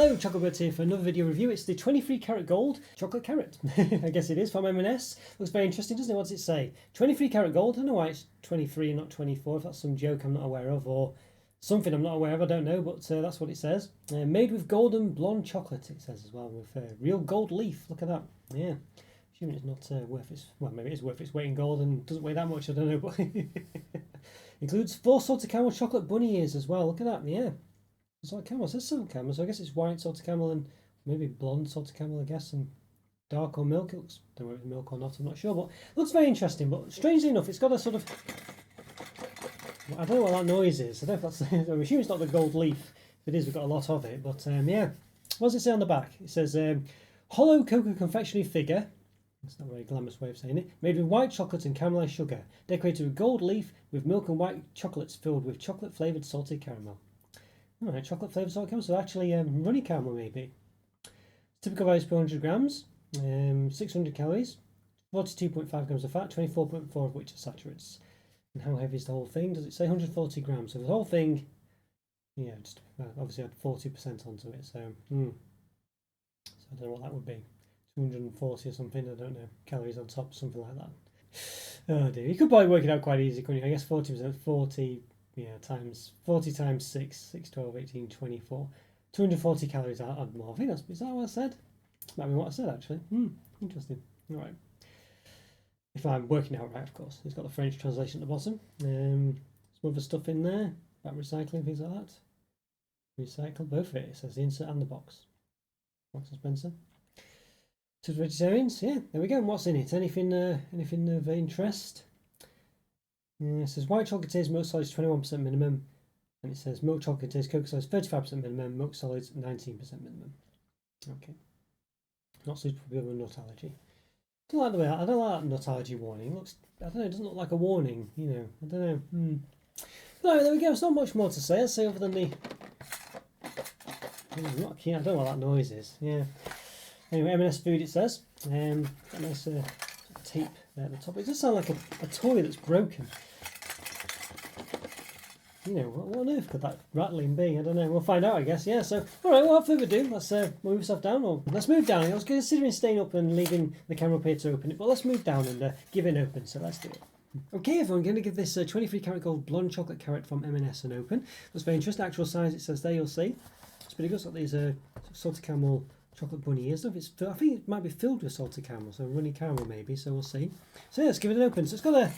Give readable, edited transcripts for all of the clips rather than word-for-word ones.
Hello, Chocobirds here for another video review. It's the 23 karat gold chocolate carrot. I guess it is from M&S. Looks very interesting, doesn't it? What's it say? 23 karat gold. I don't know why it's 23 and not 24. If that's some joke I'm not aware of or something I'm not aware of, I don't know, but that's what it says. Made with golden blonde chocolate, it says as well, with real gold leaf. Look at that. Yeah. Assuming it's not worth its, well, maybe it is worth its weight in gold and doesn't weigh that much, I don't know, but includes 4 salted caramel chocolate bunny ears as well. Look at that, yeah. Salted caramel, it says salted caramel, so I guess it's white salted caramel and maybe blonde salted caramel, I guess, and dark or milk. It looks, don't know if it's milk or not, I'm not sure, but it looks very interesting. But strangely enough, it's got a sort of, I don't know what that noise is. I don't know if that's, I'm assuming it's not the gold leaf. If it is, we've got a lot of it, but yeah. What does it say on the back? It says, hollow cocoa confectionery figure. That's not a very glamorous way of saying it. Made with white chocolate and caramelized sugar. Decorated with gold leaf with milk and white chocolates filled with chocolate flavoured salted caramel. Alright, chocolate flavoured salted caramel, so actually runny caramel maybe. Typical value per 100 grams, 600 calories, 42.5 grams of fat, 24.4 of which are saturates. And how heavy is the whole thing? Does it say 140 grams? So the whole thing, yeah, just obviously had 40% onto it, so, so I don't know what that would be. 240 or something, I don't know, calories on top, something like that. Oh dear, you could probably work it out quite easy, couldn't you? I guess 40%, 40, yeah, times 40 times 6, 12, 18, 24. 240 calories add more. I think that's, is that what I said? That might be what I said actually. Interesting. Alright. If I'm working out right, of course. It's got the French translation at the bottom. Some other stuff in there, about recycling, things like that. Recycle, both of it. It says the insert and the box. Marks and Spencer. To the vegetarians, yeah, there we go. And what's in it? Anything of interest? It says white chocolate contains milk solids 21% minimum, and it says milk chocolate contains cocoa solids 35% minimum, milk solids 19% minimum. Okay, not suitable for people with nut allergy. I don't like the way I don't like that nut allergy warning. It looks, I don't know, it doesn't look like a warning. You know, I don't know. No, there we go. It's not much more to say. I'd say other than the. I'm not keen. I don't know what that noise is. Yeah. Anyway, M&S food it says. Got a nice tape there at the top. It does sound like a toy that's broken. You know, what on earth could that rattling be? I don't know. We'll find out, I guess. Yeah, so, alright, well, without further ado, let's move ourselves down. Or let's move down. I was considering staying up and leaving the camera up here to open it, but let's move down and give it an open, so let's do it. Okay, everyone, I'm going to give this 23 karat gold blonde chocolate carrot from M&S an open. That's very interesting. Actual size, it says there, you'll see. It's pretty good. It's got these salted caramel chocolate bunny ears. I think it might be filled with salted caramel, so runny caramel maybe, so we'll see. So yeah, let's give it an open. So it's got a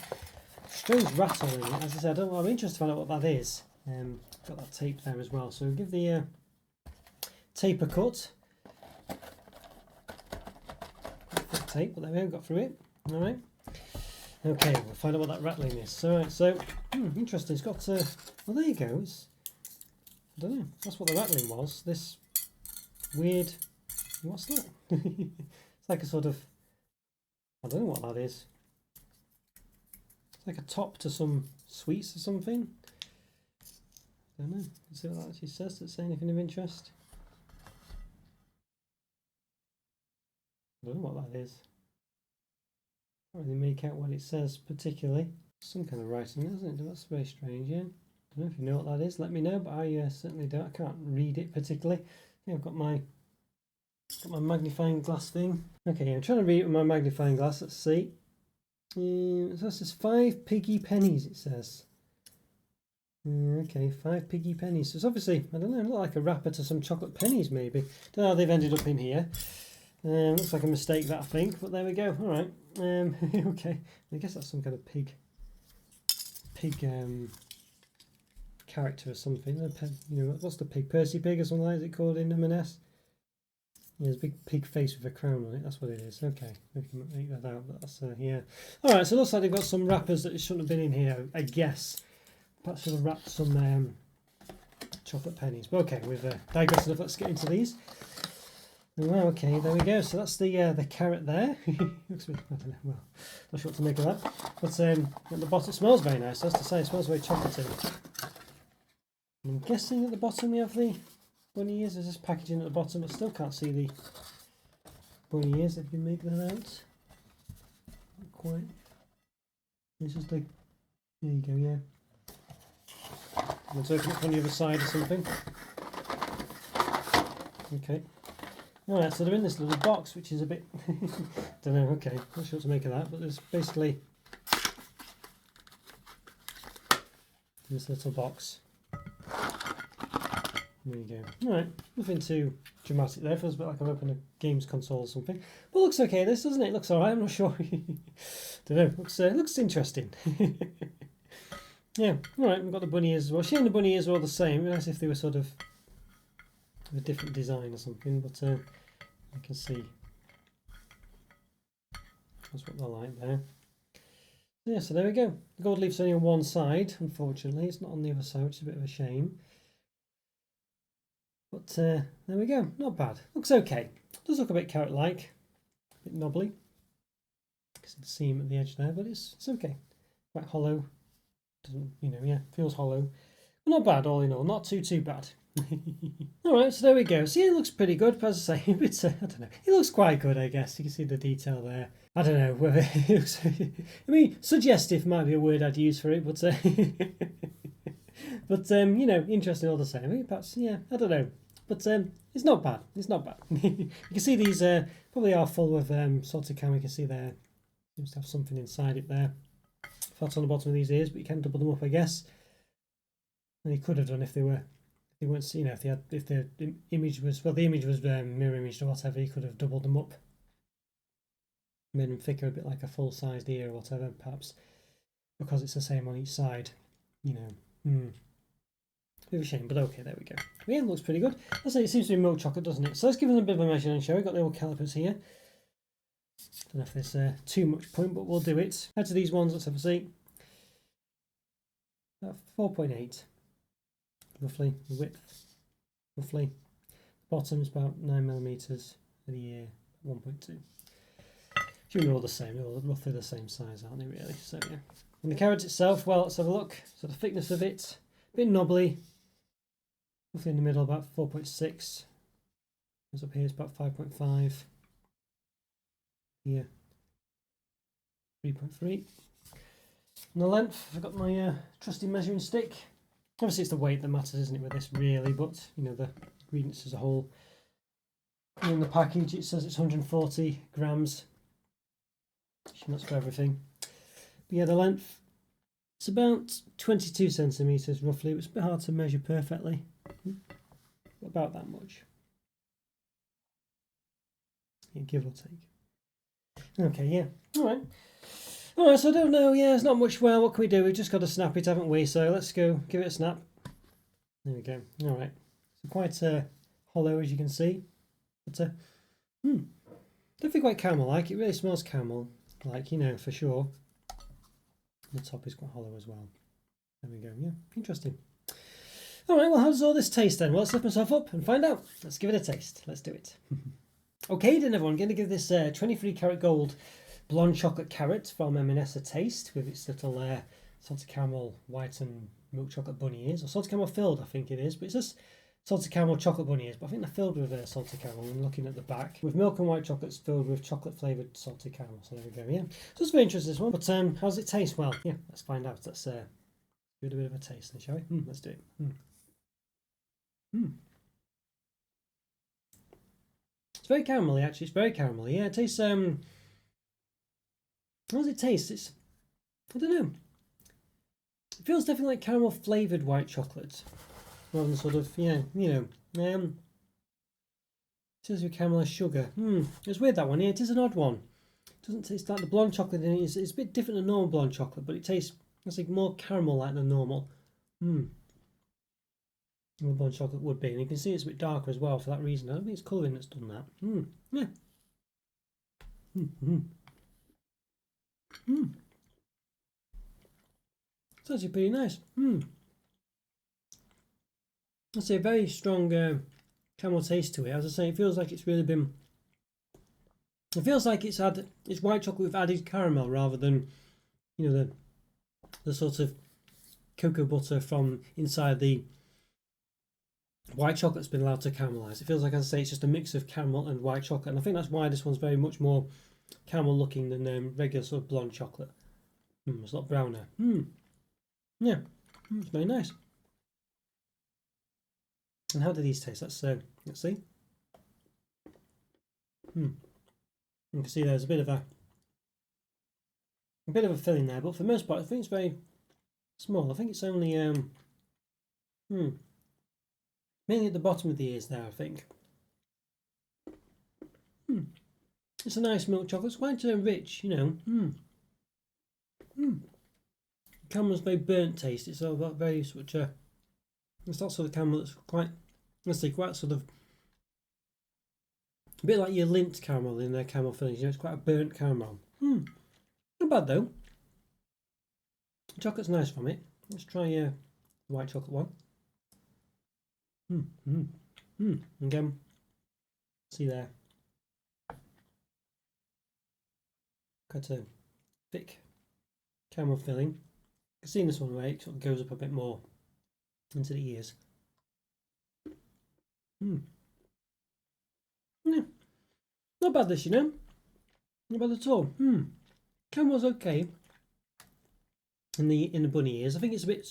strange rattle in it. As I said, I'm interested to find out what that is. Got that tape there as well, so we'll give the tape a cut. Quite tape, but there we go, got through it. Alright. Okay, we'll find out what that rattling is. Alright, so, interesting. It's got, well there you go. I don't know, that's what the rattling was. This weird, what's that? It's like a sort of, I don't know what that is. It's like a top to some sweets or something. I don't know. Let's see what that actually says. Does it say anything of interest? I don't know what that is. Can't really make out what it says particularly. Some kind of writing, isn't it? That's very strange, yeah. I don't know if you know what that is. Let me know, but I certainly don't. I can't read it particularly. I think I've got my magnifying glass thing. Okay, I'm trying to read it with my magnifying glass. Let's see. So it says 5 piggy pennies, it says. Okay, 5 piggy pennies. So it's obviously, I don't know, look like a wrapper to some chocolate pennies maybe. Don't know how they've ended up in here. Looks like a mistake that I think, but there we go. Alright. Okay. I guess that's some kind of pig character or something. You know, what's the pig? Percy Pig or something like that, is it called in M&S? Yeah, there's a big pig face with a crown on it. That's what it is. Okay, we can make that out. But that's yeah. All right. So it looks like they've got some wrappers that shouldn't have been in here. I guess. Perhaps should have wrapped some chocolate pennies. But okay, we've digressed enough. Let's get into these. Wow. Okay. There we go. So that's the carrot there. Looks a bit, I don't know. Well, not sure what to make of that. But at the bottom, it smells very nice. That's to say, it smells very chocolatey. I'm guessing at the bottom we have the bunny ears. There's this packaging at the bottom, but still can't see the bunny ears. If you can make that out, not quite. This is the. There you go. Yeah. Let's open it from the other side or something. Okay. Alright, so they're in this little box, which is a bit... don't know, okay, not sure what to make of that, but there's basically this little box. There you go. Alright, nothing too dramatic there. Feels a bit like I've opened a games console or something. But looks okay, this, doesn't it? Looks alright, I'm not sure. Don't know, looks interesting. Yeah, alright, we've got the bunny ears as well. She and the bunny ears are all the same. It'd be nice if they were sort of a different design or something, but I can see that's what they're like there. Yeah, so there we go. The gold leaf's only on one side, unfortunately. It's not on the other side, which is a bit of a shame. But there we go. Not bad. Looks okay. Does look a bit carrot-like. A bit knobbly. You can see the seam at the edge there, but it's okay. Quite hollow. Doesn't, you know, yeah, feels hollow. But not bad, all in all. Not too bad. Alright, so there we go. See, it looks pretty good, but as I say, it's, I don't know. It looks quite good, I guess. You can see the detail there. I don't know whether it looks... I mean, suggestive might be a word I'd use for it, but... but, you know, interesting all the same. I mean, perhaps, yeah, I don't know. But it's not bad. It's not bad. You can see these probably are full of salted caramel. You can see there. Seems to have something inside it there. Fat on the bottom of these ears, but you can double them up, I guess. And you could have done if they were... They weren't, you know, if the image was, well, the image was mirror imaged or whatever, you could have doubled them up, made them thicker, a bit like a full-sized ear or whatever, perhaps, because it's the same on each side, you know. Bit of a shame, but okay, there we go. But yeah, it looks pretty good. I'll say it seems to be milk chocolate, doesn't it? So let's give them a bit of a measuring show. We've got the old calipers here. Don't know if there's too much point, but we'll do it. Head to these ones, let's have a see. 4.8. Roughly, the width, roughly. The bottom is about 9mm, and the ear 1.2. They're all the same, they're all roughly the same size, aren't they, really? So, yeah. And the carrot itself, well, let's have a look. So, the thickness of it, a bit knobbly, roughly in the middle, about 4.6. Goes up here, it's about 5.5. Here, 3.3. And the length, I've got my trusty measuring stick. Obviously it's the weight that matters, isn't it, with this really, but you know, the ingredients as a whole. And in the package it says it's 140 grams. That's for everything. But yeah, the length, it's about 22 centimetres roughly. It's a bit hard to measure perfectly. About that much. Yeah, give or take. Okay, yeah. Alright. Alright, so I don't know, yeah, it's not much, well, what can we do? We've just got to snap it, haven't we? So let's go give it a snap. There we go. Alright. So quite hollow, as you can see. But, definitely quite caramel-like. It really smells caramel-like, you know, for sure. The top is quite hollow as well. There we go, yeah, interesting. Alright, well, how does all this taste then? Well, let's lift myself up and find out. Let's give it a taste. Let's do it. Okay, then everyone, I'm going to give this 23 karat gold blonde chocolate carrot from M&S a taste with its little salted caramel white and milk chocolate bunny ears, or salted caramel filled, I think it is, but it's just salted caramel chocolate bunny ears, but I think they're filled with salted caramel. I'm looking at the back with milk and white chocolates filled with chocolate flavoured salted caramel. So there we go, yeah. So it's very interesting, this one. But how does it taste? Well, yeah, let's find out. Let's give it a bit of a taste then, shall we? Let's do it. It's very caramelly, actually. It's very caramelly. Yeah, it tastes how does it taste? It's, I don't know. It feels definitely like caramel flavoured white chocolate, rather than sort of, yeah, you know, it says with caramelized sugar. It's weird, that one. Yeah, it is an odd one. It doesn't taste like the blonde chocolate in it. It's a bit different than normal blonde chocolate, but it tastes, I think, more caramel like than normal. Well, blonde chocolate would be, and you can see it's a bit darker as well for that reason. I don't think it's colouring that's done that. Yeah. It's actually pretty nice. I say a very strong caramel taste to it. As I say, it feels like it's really been. It feels like it's white chocolate with added caramel rather than, you know, the sort of cocoa butter from inside the white chocolate's been allowed to caramelise. It feels like, as I say, it's just a mix of caramel and white chocolate, and I think that's why this one's very much more caramel looking than regular sort of blonde chocolate. It's a lot browner. Yeah, it's very nice. And how do these taste? Let's see. You can see there's a bit of a filling there, but for the most part I think it's very small. I think it's only mainly at the bottom of the ears there, I think. It's a nice milk chocolate. It's quite rich, you know. Caramel's very burnt taste. It's all got very such a. It's that sort of caramel that's quite, let's say, quite sort of a bit like your Lindt caramel in their caramel fillings. You know, it's quite a burnt caramel. Not bad though. The chocolate's nice from it. Let's try the white chocolate one. Again, see there. Quite a thick caramel filling. You can see in this one where it sort of goes up a bit more into the ears. Yeah. Not bad this, you know. Not bad at all. Caramel's okay. In the bunny ears, I think it's a bit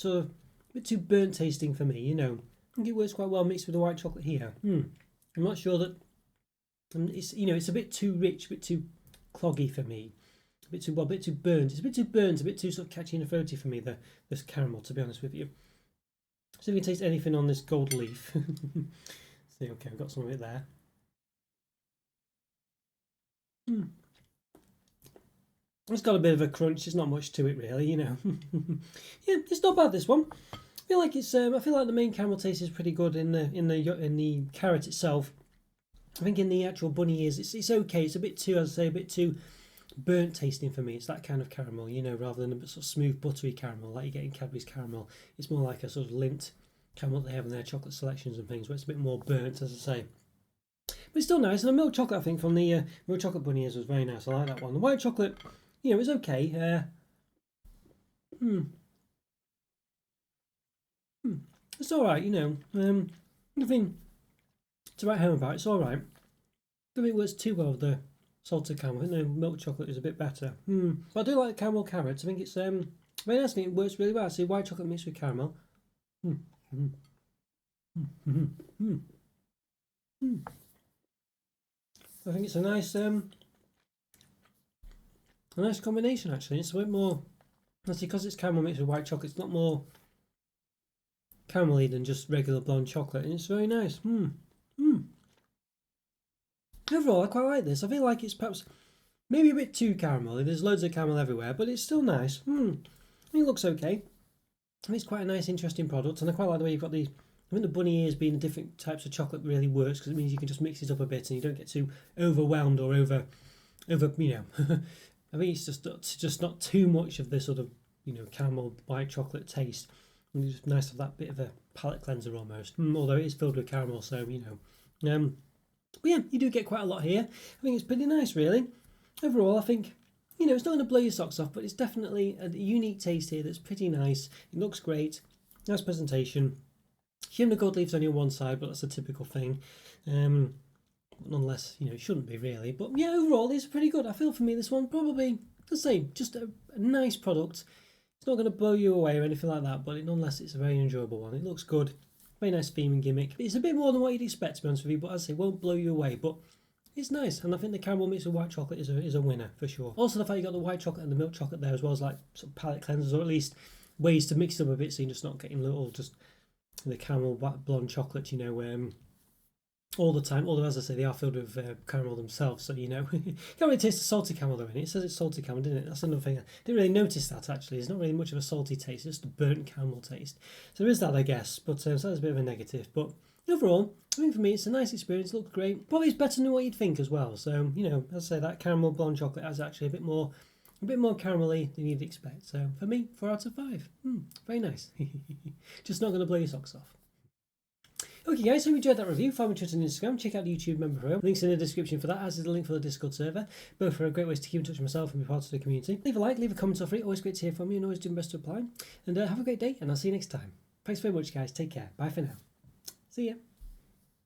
too burnt tasting for me. You know, I think it works quite well mixed with the white chocolate here. I'm not sure that. It's a bit too rich, a bit too cloggy for me. A bit too burnt. It's a bit too burnt, a bit too sort of catchy and throaty for me. This caramel, to be honest with you. So if you can taste anything on this gold leaf, see, okay, I've got some of it there. It's got a bit of a crunch. There's not much to it really, you know. Yeah, it's not bad, this one. I feel like it's. I feel like the main caramel taste is pretty good in the carrot itself. I think in the actual bunny ears, it's okay. It's a bit too, as I say, a bit too burnt tasting for me. It's that kind of caramel, you know, rather than a bit sort of smooth buttery caramel like you get in Cadbury's caramel. It's more like a sort of Lindt caramel they have in their chocolate selections and things, where it's a bit more burnt, as I say. But it's still nice. And the milk chocolate, I think, from the milk chocolate bunny ears was very nice. I like that one. The white chocolate, you know, it's okay. It's all right, you know. Nothing to write home about. It's all right. I don't think it works too well with the salted caramel. I think the milk chocolate is a bit better. But I do like the caramel carrots. I think it's very nice. I think it works really well. I see white chocolate mixed with caramel. I think it's a nice combination actually. It's a bit more, that's because it's caramel mixed with white chocolate. It's not more caramelly than just regular blonde chocolate, and it's very nice. Overall, I quite like this. I feel like it's perhaps maybe a bit too caramelly. There's loads of caramel everywhere, but it's still nice. I think it looks okay. I think it's quite a nice, interesting product, and I quite like the way you've got these. I think the bunny ears being different types of chocolate really works, because it means you can just mix it up a bit and you don't get too overwhelmed or over, you know. I think it's just not too much of the sort of, you know, caramel white chocolate taste. And it's just nice to have that bit of a palate cleanser almost. Although it is filled with caramel, so you know. But yeah, you do get quite a lot here. I think it's pretty nice, really. Overall, I think, you know, it's not going to blow your socks off, but it's definitely a unique taste here that's pretty nice. It looks great. Nice presentation. Shame the gold leaf's only on one side, but that's a typical thing. Nonetheless, you know, it shouldn't be really. But yeah, overall, it's pretty good. I feel for me, this one probably the same. Just a nice product. It's not going to blow you away or anything like that, but nonetheless, it's a very enjoyable one. It looks good. Very nice theme and gimmick. It's a bit more than what you'd expect, to be honest with you, but as I say, it won't blow you away. But it's nice, and I think the caramel mixed with white chocolate is a winner for sure. Also, the fact you got the white chocolate and the milk chocolate there as well as like sort of palate cleansers, or at least ways to mix them a bit, so you're just not getting little just the caramel blonde chocolate, you know, all the time. Although, as I say, they are filled with caramel themselves, so you know, can't really taste the salty caramel though in it. It says it's salty caramel, didn't it? That's another thing. I didn't really notice that actually. It's not really much of a salty taste, it's just a burnt caramel taste. So there is that, I guess. But so that's a bit of a negative. But overall, I mean, for me, it's a nice experience. It looks great. Probably it's better than what you'd think as well. So you know, as I say, that caramel blonde chocolate is actually a bit more caramelly than you'd expect. So for me, 4 out of 5. Very nice. Just not going to blow your socks off. Okay guys, hope you enjoyed that review. Follow me on Twitter and Instagram. Check out the YouTube member program. Links in the description for that, as is the link for the Discord server. Both are great ways to keep in touch with myself and be part of the community. Leave a like, leave a comment or free. Always great to hear from you and always do my best to reply. And have a great day, and I'll see you next time. Thanks very much guys. Take care. Bye for now. See ya.